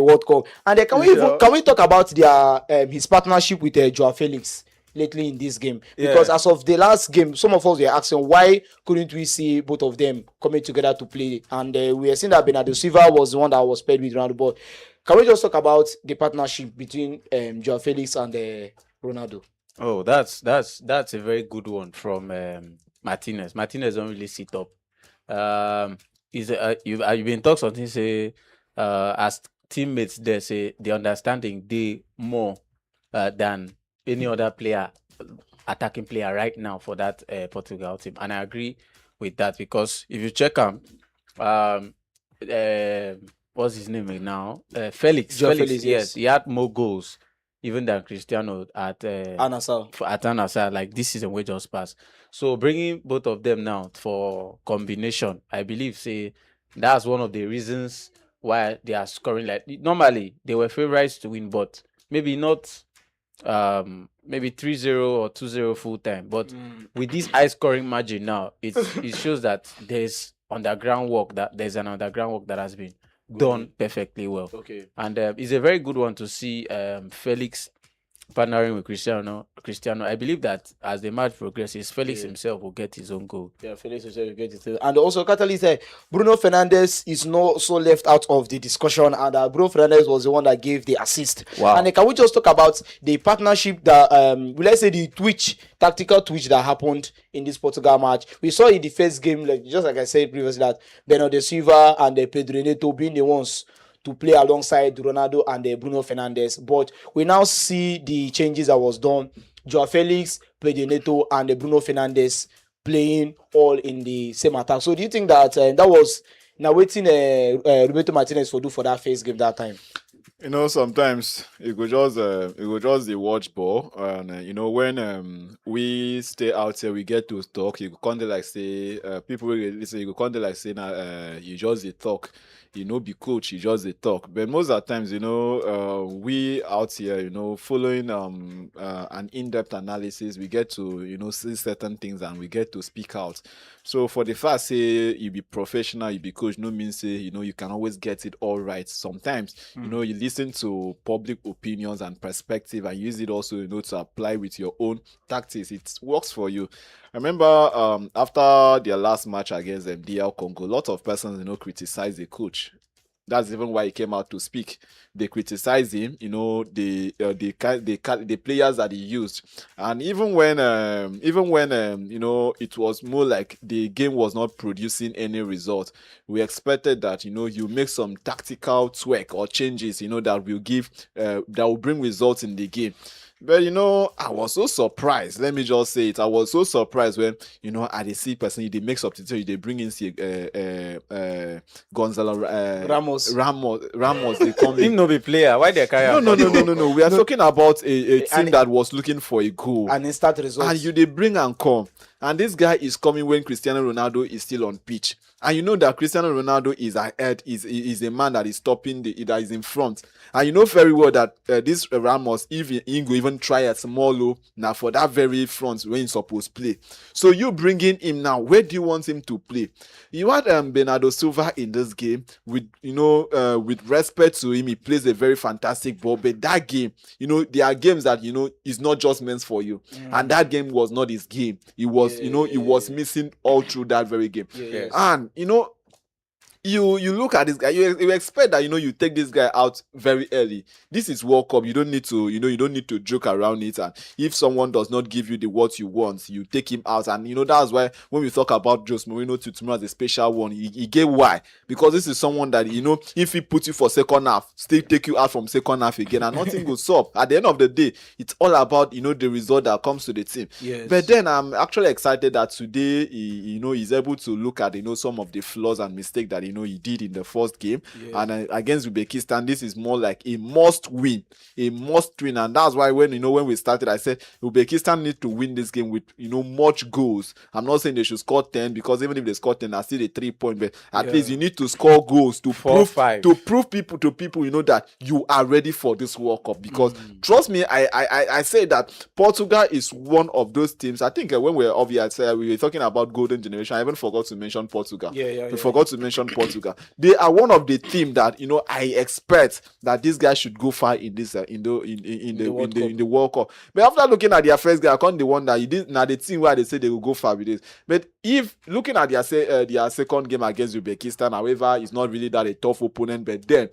World Cup. And can we talk about their his partnership with Joao Felix lately in this game? Because as of the last game, some of us were asking why couldn't we see both of them coming together to play? And we are seeing that Bernardo Silva was the one that was paired with Ronaldo. But can we just talk about the partnership between Joao Felix and Ronaldo? Oh, that's a very good one from Martinez. Martinez don't really sit up. You've been talking something say as teammates they say the understanding they more than any other player, attacking player right now for that Portugal team, and I agree with that because if you check what's his name now? Felix. Yes, he had more goals even than Cristiano at Al-Nassr. Like this season we just passed. So bringing both of them now for combination, I believe say that's one of the reasons why they are scoring. Like normally they were favorites to win, but maybe not maybe 3-0 or 2-0 full time. But with this high scoring margin now, it shows that there's an underground work that has been done perfectly well. Okay. And it's a very good one to see Felix partnering with Cristiano. I believe that as the match progresses, Felix himself will get his own goal. Yeah, Felix himself will get his own. And also, Cataly said Bruno Fernandes is not so left out of the discussion, and Bruno Fernandes was the one that gave the assist. Wow. And can we just talk about the partnership that, let's say the tactical twitch that happened in this Portugal match? We saw in the first game, just like I said previously, that Bernardo Silva and Pedro Neto being the ones to play alongside Ronaldo and Bruno Fernandes. But we now see the changes that was done. Joao Felix, Pedro Neto, and Bruno Fernandes playing all in the same attack. So do you think that that was now waiting Roberto Martinez for that first game that time? You know, sometimes you could just the watch ball, and when we stay out here, we get to talk. You could kind of like say, people will listen. You could kind of like say, you just the talk. Be coach, you just the talk. But most of the times, we out here, following an in-depth analysis, we get to see certain things and we get to speak out. So for the fact say you be professional, you be coach, no means say you can always get it all right. Sometimes you listen to public opinions and perspective and use it also to apply with your own tactics. It works for you. I remember after their last match against DR Congo, a lot of persons criticized the coach. That's even why he came out to speak. They criticized him, the players that he used, and even when it was more like the game was not producing any result, we expected that you make some tactical tweak or changes, that will give that will bring results in the game. But I was so surprised. Let me just say it. I was so surprised when at the C person they make substitution, they bring in Gonzalo Ramos. They come in. Him no be player. Why they carry? No. We are talking about a team that was looking for a goal and instant results. And they bring and come. And this guy is coming when Cristiano Ronaldo is still on pitch. And you know that Cristiano Ronaldo is ahead, is a man that is stopping that is in front. And you know very well that this Ramos, if he even try a small low now for that very front when he's supposed to play. So you bringing him now, where do you want him to play? You had Bernardo Silva in this game with with respect to him, he plays a very fantastic ball. But that game, there are games that is not just meant for you, and that game was not his game. He was he was missing all through that very game. Yes. And you look at this guy, you expect that you take this guy out very early. This is World Cup. You don't need to you don't need to joke around it. And if someone does not give you the what you want, you take him out. And that's why when we talk about Jose Mourinho to tomorrow as a special one, he gave why, because this is someone that if he puts you for second half, still take you out from second half again, and nothing goes up. At the end of the day, it's all about the result that comes to the team. Yes. But then I'm actually excited that today he's able to look at some of the flaws and mistakes that he did in the first game. Yeah. And against Uzbekistan, this is more like a must win, and that's why when we started, I said Uzbekistan need to win this game with much goals. I'm not saying they should score 10, because even if they score 10, I still a 3 point, but at least you need to score goals to prove people that you are ready for this World Cup. Because trust me, I say that Portugal is one of those teams. I think when we were talking about golden generation, I even forgot to mention Portugal. We forgot to mention Portugal. They are one of the teams that I expect that these guys should go far in this in the World Cup. But after looking at their first game, I can't wonder now the team where they say they will go far with this. But if looking at their second game against Uzbekistan, however, it's not really that a tough opponent. But then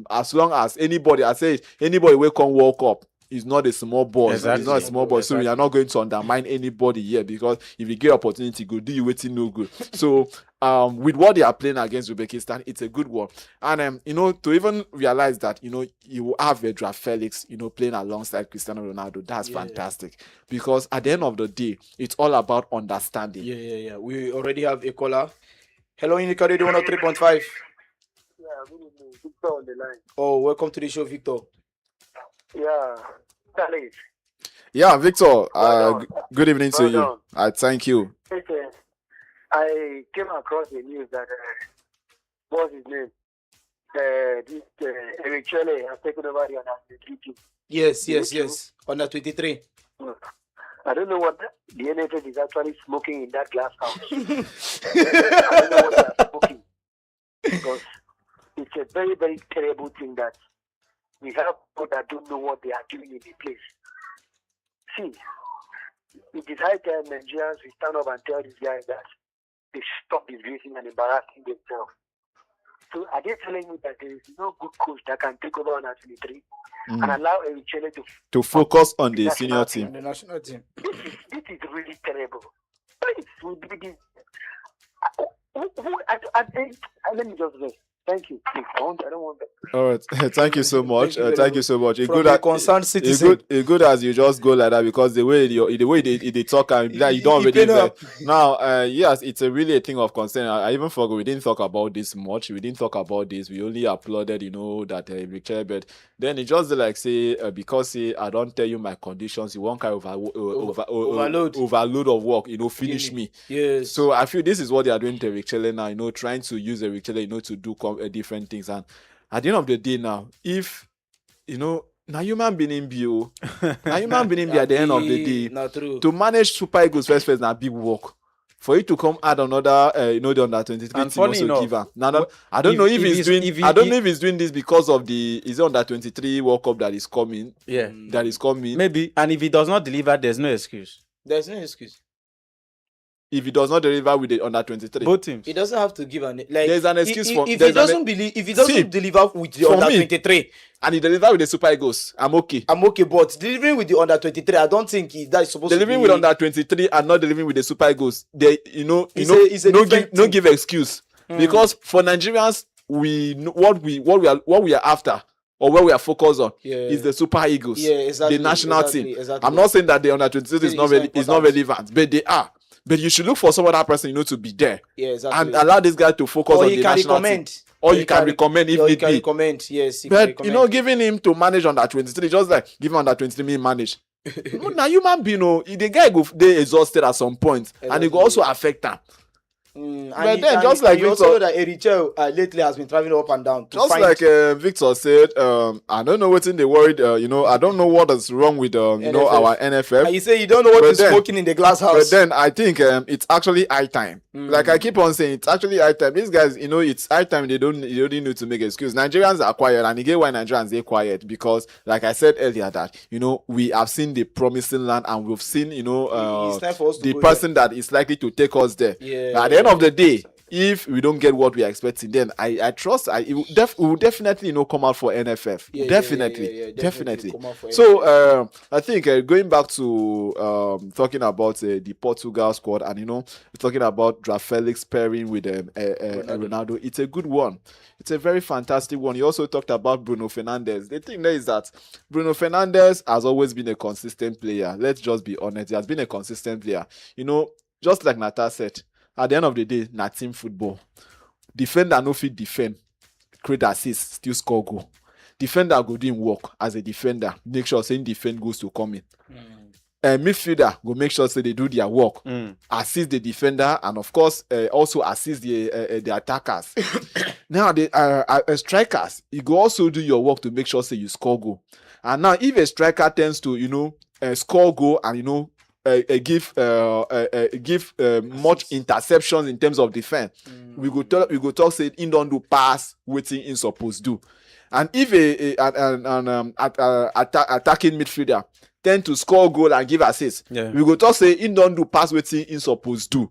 as long as anybody will come World Cup, is not a small ball. Exactly. It's not a small ball. So we are not going to undermine anybody here, because if you get opportunity, go do you waiting no good. So with what they are playing against Uzbekistan, it's a good one. And to even realize that you have Vedra Felix playing alongside Cristiano Ronaldo, that's fantastic. Because at the end of the day, it's all about understanding. Yeah. We already have a caller. Hello, Unical Radio 103.5. Yeah, good evening. Victor on the line. Oh, welcome to the show, Victor. Yeah, Charlie. Yeah, Victor. Well good evening to Well you. Thank you. Okay. I came across the news that what's his name? This Eric Chelle has taken over the under-23 team. Yes. Under 23. I don't know what the NFF is actually smoking in that glass house. I don't know what they are smoking, because it's a very, very terrible thing that we have people that don't know what they are doing in the place. See, it is high time Nigerians will stand up and tell these guys that they should stop disgracing and embarrassing themselves. So are they telling me that there is no good coach that can take over on 23 and allow Eric Chelle To focus on the senior team. And the national team. This is really terrible. Let me just rest. Thank you. I don't want that. All right. Thank you so much. Thank you so much. From a concerned citizen. It good as you just go like that, because the way they talk and like you don't really now. Yes, it's really a thing of concern. I even forgot we didn't talk about this much. We didn't talk about this. We only applauded, that Richard, but then it just like say because I don't tell you my conditions, you won't kind of overload of work. Finish me. Yes. So I feel this is what they are doing to Richelle now. Trying to use Richelle, to do different things. And at the end of the day now, if now human being in view, at the end of the day, not true. to manage Super Eagles first now big work. For you to come add another, the under 23 And team also enough, give her. Now, I don't know if he's doing this because of is it under 23 World Cup that is coming. Yeah. That is coming. Maybe. And if he does not deliver, there's no excuse. There's no excuse. If he does not deliver with the under 23, Both teams. He doesn't have to give an there's an excuse if, for. if he doesn't believe, if he doesn't deliver with the under 23, and he deliver with the Super Eagles, I'm okay. But delivering with the under 23, I don't think that is supposed delivering to be. Delivering with under 23 and not delivering with the Super Eagles, they no give excuse. Because for Nigerians, what we are after, or where we are focused on, is the Super Eagles, exactly, the national team. Exactly. I'm not saying that the under 23 is not relevant, but they are. But you should look for some other person to be there. Yeah, exactly. And allow this guy to focus on the national team. Or you can recommend if need be. Recommend, yes. But giving him to manage under 23, just like giving under 23 me manage. Now human being, the guy they exhausted at some point, and it will also affect him. But then, just like you also know that Erichel lately has been traveling up and down. Just like Victor said, I don't know what's in the world. I don't know what is wrong with our NFF. And you say you don't know what is smoking in the glass house. But then I think it's actually high time. Like I keep on saying, it's actually high time. These guys, it's high time. They don't need to make excuse. Nigerians are quiet, and again, why Nigerians are quiet? Because, like I said earlier, that we have seen the promising land, and we've seen the person that is likely to take us there. Yeah. At the end of the day, if we don't get what we are expecting, then I trust it will definitely come out for NFF. Yeah, Definitely. come out for So NFF. I think going back to talking about the Portugal squad, and talking about Joao Felix pairing with Ronaldo, it's a good one. It's a very fantastic one. You also talked about Bruno Fernandes. The thing there is that Bruno Fernandes has always been a consistent player. Let's just be honest. He has been a consistent player. Just like Nata said, at the end of the day, na team football. Defender no fit defend, create assist, still score goal. Defender go do work as a defender. Make sure saying defend goals to come in. Midfielder go make sure say they do their work, assist the defender, and of course also assist the attackers. Now the strikers, you go also do your work to make sure say you score goal. And now if a striker tends to score goal and give much interceptions in terms of defense, we go talk say he don't do pass wetin he supposed do. And if an attacking midfielder tend to score goal and give assist, we go talk say he don't do pass wetin he supposed do.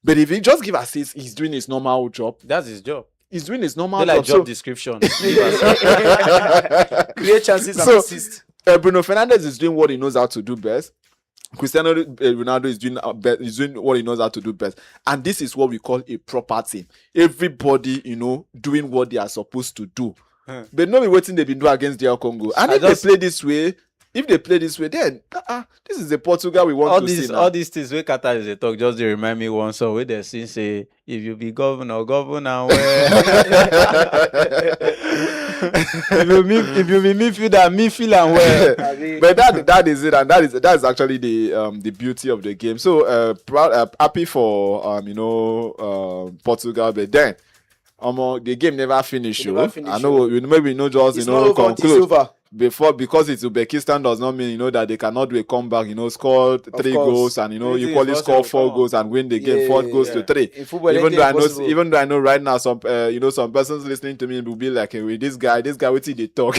But if he just give assist, he's doing his normal job. That's his job. He's doing his normal They like job. job description. Create chances and assist. Bruno Fernandes is doing what he knows how to do best. Cristiano Ronaldo is doing what he knows how to do best, and this is what we call a proper team. Everybody, doing what they are supposed to do. But not be waiting they've been doing against DR Congo. And if they play this way, then this is the Portugal we want to see now. All these things where Qatar is a talk just they remind me one song where they sing say, if you be governor where if you be midfielder and where. But that is it, and that is actually the beauty of the game. So happy for Portugal, but then the game never finished. I know maybe just conclude. Because it's Uzbekistan does not mean that they cannot do a comeback, score 3 goals and equally score 4 goals and win the game 4 goes to 3. Even though I know right now some some persons listening to me will be like, hey, with this guy what did they talk?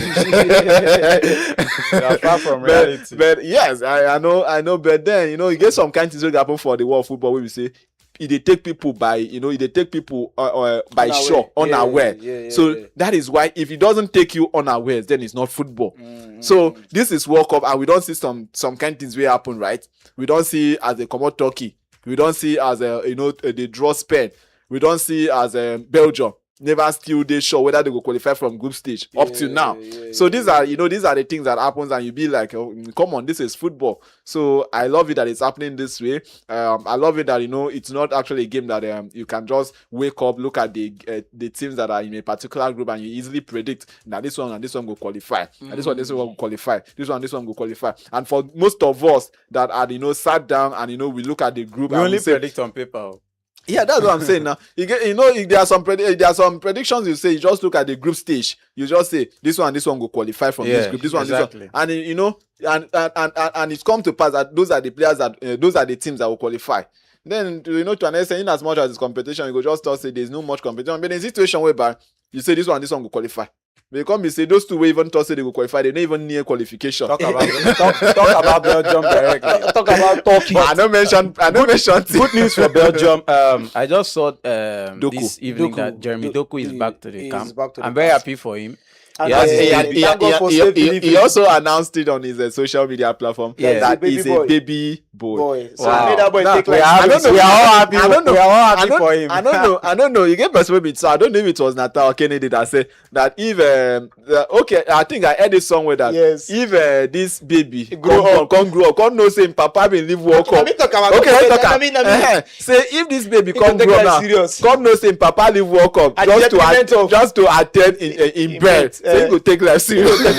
Far from reality. But yes, I know, but then you get some kind of things that happen for the world football where we say they take people by by show unaware. That is why if it doesn't take you unawares, then it's not football. So this is World Cup, and we don't see some kind of things will happen, right? We don't see as a common Turkey, we don't see as the draw Spain, we don't see as Belgium. Never still they sure whether they will qualify from group stage up to now. So these are the things that happens, and you be like, oh, come on, this is football. So I love it that it's happening this way. I love it that it's not actually a game that you can just wake up, look at the teams that are in a particular group, and you easily predict that this one and this one will qualify, and this one will qualify, this one will qualify. And for most of us that are sat down and we look at the group, we and only we say, predict on paper. Yeah, that's what I'm saying now. If there are some predictions you say, you just look at the group stage. You just say this one will qualify from this group. This one, exactly. This one, and it's come to pass that those are the players those are the teams that will qualify. Then to an extent, in as much as it's competition, you go just say there's no much competition. But in a situation whereby you say this one will qualify. They come and say those two will even say they will qualify. They don't even near qualification. Talk about Belgium directly. Talk about Turkey. I don't mention. Good news for Belgium. I just saw this evening that Jeremy Doku is back to the camp. I'm very happy for him. He also announced it on his social media platform that he's a baby boy. So that boy take we are all happy for him. I don't know. You get persuaded. So I don't know if it was Natal or Kennedy that said that if I think I heard this somewhere that if this baby can't grow up, can't know saying Papa been live World Cup. Say if this baby can't grow up now, can't know saying Papa live World Cup just to attend in bed. So he go take life serious. He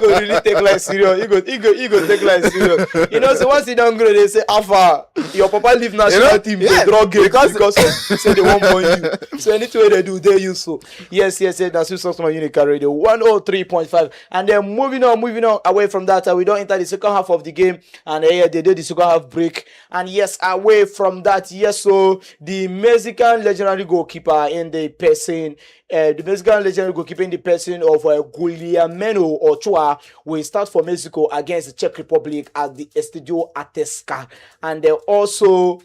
go really take life serious. He go take life serious. So once he don't grow, they say, Alpha, your papa leave national team, they draw game because say they won't want you. So anything they do, they use so. Yes, that's who Software Unical Radio 103.5. And then moving on away from that, we don't enter the second half of the game, and they did the second half break. And yes, away from that, so the Mexican legendary goalkeeper in the person. The Mexican legendary goalkeeper in the person of Guillermo Ochoa will start for Mexico against the Czech Republic at the Estadio Azteca. And also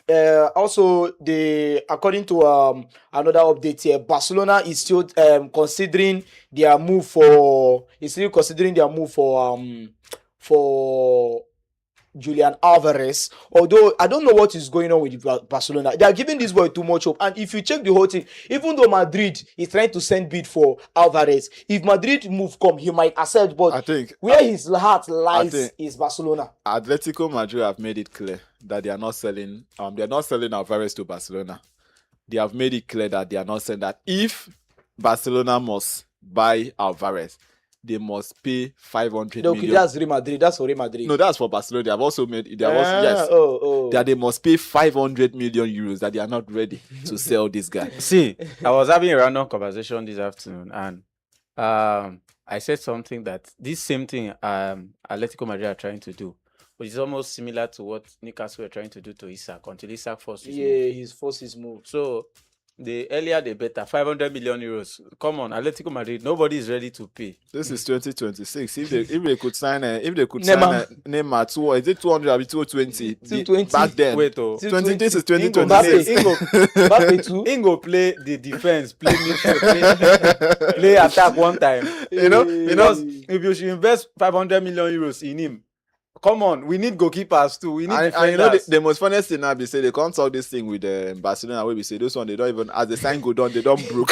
also the according to another update here, Barcelona is still considering their move for for Julian Alvarez. Although I don't know what is going on with Barcelona, they are giving this boy too much hope. And if you check the whole thing, even though Madrid is trying to send bid for Alvarez, if Madrid move come, he might accept. But I think where his heart lies is Barcelona. Atletico Madrid have made it clear that they are not selling. They are not selling Alvarez to Barcelona. They have made it clear that they are not saying that if Barcelona must buy Alvarez, they must pay 500 Okay, million. that's Real Madrid. That's for Real Madrid. No, that's for Barcelona. They have also made. They have also, yes. That they must pay 500 million euros. That they are not ready to sell this guy. See, I was having a random conversation this afternoon, and I said something that this same thing Atletico Madrid are trying to do, which is almost similar to what Newcastle were trying to do to Isak until Isak forced his move. He's forced his move. So the earlier the better. 500 million euros. Come on, Atletico Madrid. Nobody is ready to pay. This is 2026. If they could sign Neymar. Neymar to, is it 200 or 220? 220. Back then. Wait, 20, this is Mbappe. 2026. Mbappe too. Ingo play the defense, play midfield, play attack one time. You know, Because if you should invest 500 million euros in him, come on, we need goalkeepers too. We need And defenders. you know the most funniest thing now be say they can't solve this thing with Barcelona where we say those one they don't even as the sign go down they don't broke.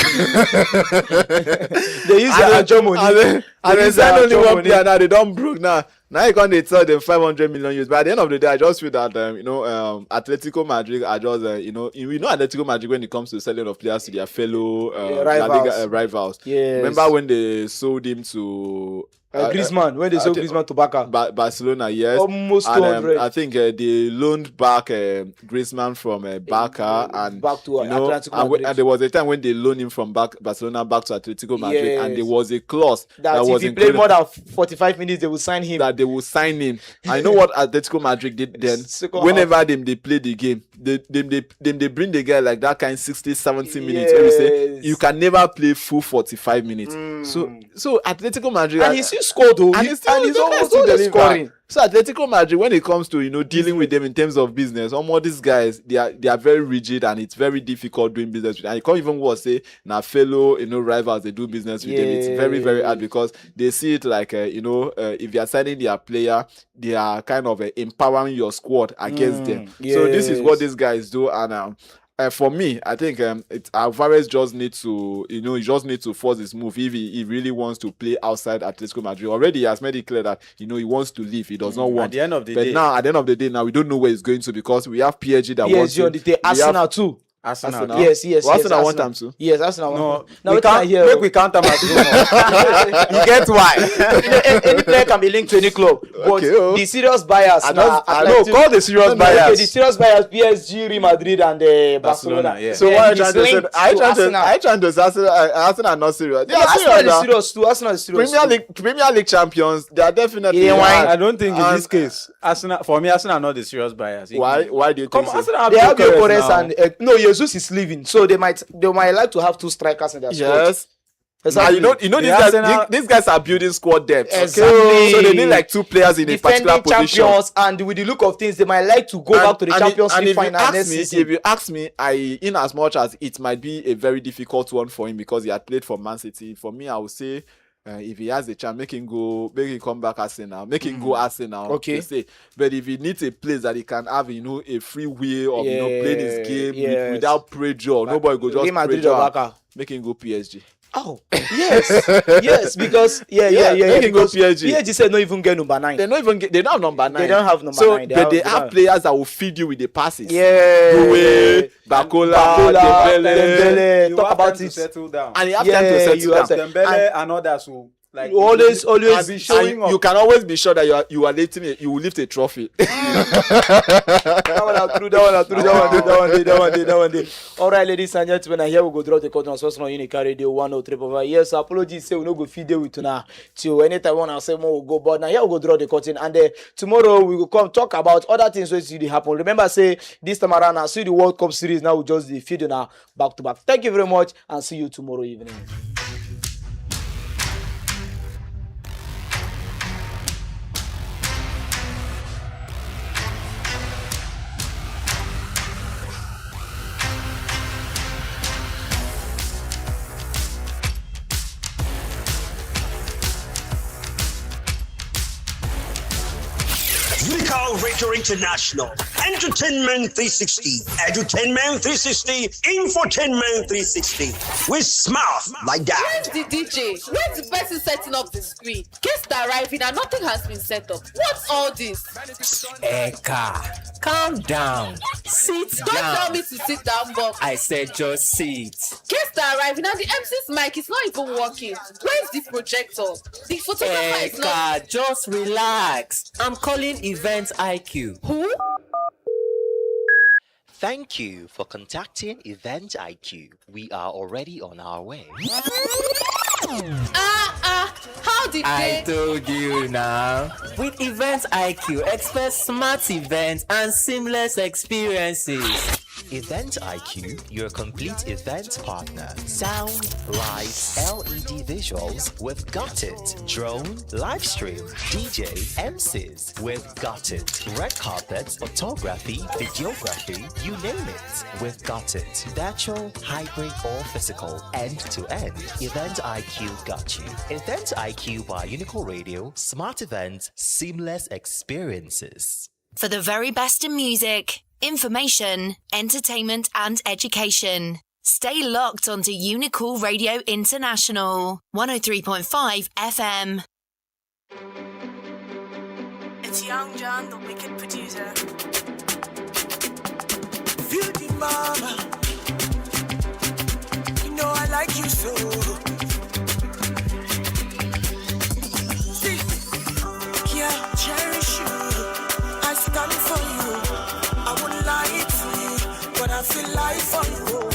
They use their Germany. And they sign only one player now they don't broke now. Now you can't tell them 500 million euros. But at the end of the day, I just feel that Atletico Madrid are just Atletico Madrid when it comes to selling of players to their fellow La Liga rivals. Yes. Remember when they sold him to Griezmann, when they sold Griezmann to Barca. Barcelona, yes. Almost And 200. I think they loaned back Griezmann from Barca and back to Atletico and Madrid. there was a time when they loaned him from Barcelona back to Atletico Madrid, and there was a clause that was if he played more than 45 minutes, they will sign him. that they will sign him. I know what Atletico Madrid did then. Whenever they play the game, they bring the guy like that kind 60, 70 minutes. Where you say you can never play full 45 minutes. So Atletico Madrid and he still scored though. and he's always scoring. So Atletico Madrid, when it comes to dealing with them in terms of business, all these guys they are very rigid and it's very difficult doing business with them. And you can't even say now fellow rivals they do business with them. It's very very hard because they see it like if you are signing their player, they are kind of empowering your squad against them. So this is what these guys do. And for me, I think Alvarez just needs to, he just needs to force his move if he really wants to play outside Atletico Madrid. Already, he has made it clear that he wants to leave. He does not want. At the end of the but day, now, at the end of the day, now we don't know where he's going to because we have PSG that wants PSG on the day. Arsenal too. Arsenal. Yes. Well, Arsenal want them to. Yes, Arsenal No, want them. Now we can't make we count them as rumor. You get why? any player can be linked to any club, but Okay, the serious buyers I now. call the serious Okay, buyers. the serious buyers: PSG, Real Madrid, and Barcelona. yeah. So why are you he's trying to say? linked to Arsenal. I trying to say Arsenal are not serious. They are Arsenal serious is now. serious too. Arsenal is serious. Premier League champions. They are definitely. Yeah, why? I don't think in And- this case, Arsenal are not the serious buyers. Why do you Come think on, so? Arsenal They have Gyökeres Gyökeres now. and no, Jesus is leaving, so they might like to have two strikers in their squad. Yes. Exactly. Now, The these guys are building squad depth. Exactly. So they need like two players in a particular Defending position. champions, and with the look of things, they might like to go back to the Champions League final next season. If you ask me, in as much as it might be a very difficult one for him because he had played for Man City, for me, I would say if he has the chance, make him come back Arsenal, make him go Arsenal. Okay. To say. But if he needs a place that he can have, a free way of playing his game without pressure, nobody go just Real Madrid or pressure. Barca. Make him go PSG. Oh, yes, because Make him go because PSG. PSG said no even get number 9. They don't have number 9. They don't have number so, 9. But they have players that will feed you with the passes. Yeah. Doué, Bakola, Dembele. You Talk have about time to it. settle down. And you have time to settle you down. have time. Dembele and others who like Always and be showing And you up. can always be sure that you will lift a trophy. That one day. All right, ladies and gentlemen, and here we go drop the curtain on Social Unical Radio 103.5. Yes, apologies, say we no go feed you with now till anytime when I say more will go, but now here we go drop the curtain, and tomorrow we will come talk about other things which really happen. Remember, say this time around, I see the World Cup series now. We just the feed now back to back. Thank you very much, and see you tomorrow evening. Radio International, Entertainment 360, Edutainment 360, Infotainment 360. We smart like that. Where's the DJ? Where's the person setting up the screen? Guests are arriving and nothing has been set up. What's all this? Eka, calm down. Sit Don't down. tell me to sit down, Bob. I said just sit. Guests are arriving and the MC's mic is not even working. Where's the projector? The photographer is not... Eka, just relax. I'm calling Event IQ. Who? Thank you for contacting Event IQ. We are already on our way. How did I they... told you now. With Event IQ, expect smart events and seamless experiences. Event IQ, your complete event partner. Sound, lights, LED visuals, we've got it. Drone, live stream, DJ, MCs, we've got it. Red carpet, photography, videography, you name it, we've got it. Virtual, hybrid or physical, end to end. Event IQ got you. Event IQ by Unical Radio, smart events, seamless experiences. For the very best in music, information, entertainment and education. Stay locked onto Unical Radio International, 103.5 FM. It's Young John, the wicked producer. Beauty mama, you know I like you so. See, yeah, cherish you. I stand for you. I wouldn't lie to you, but I feel like for you.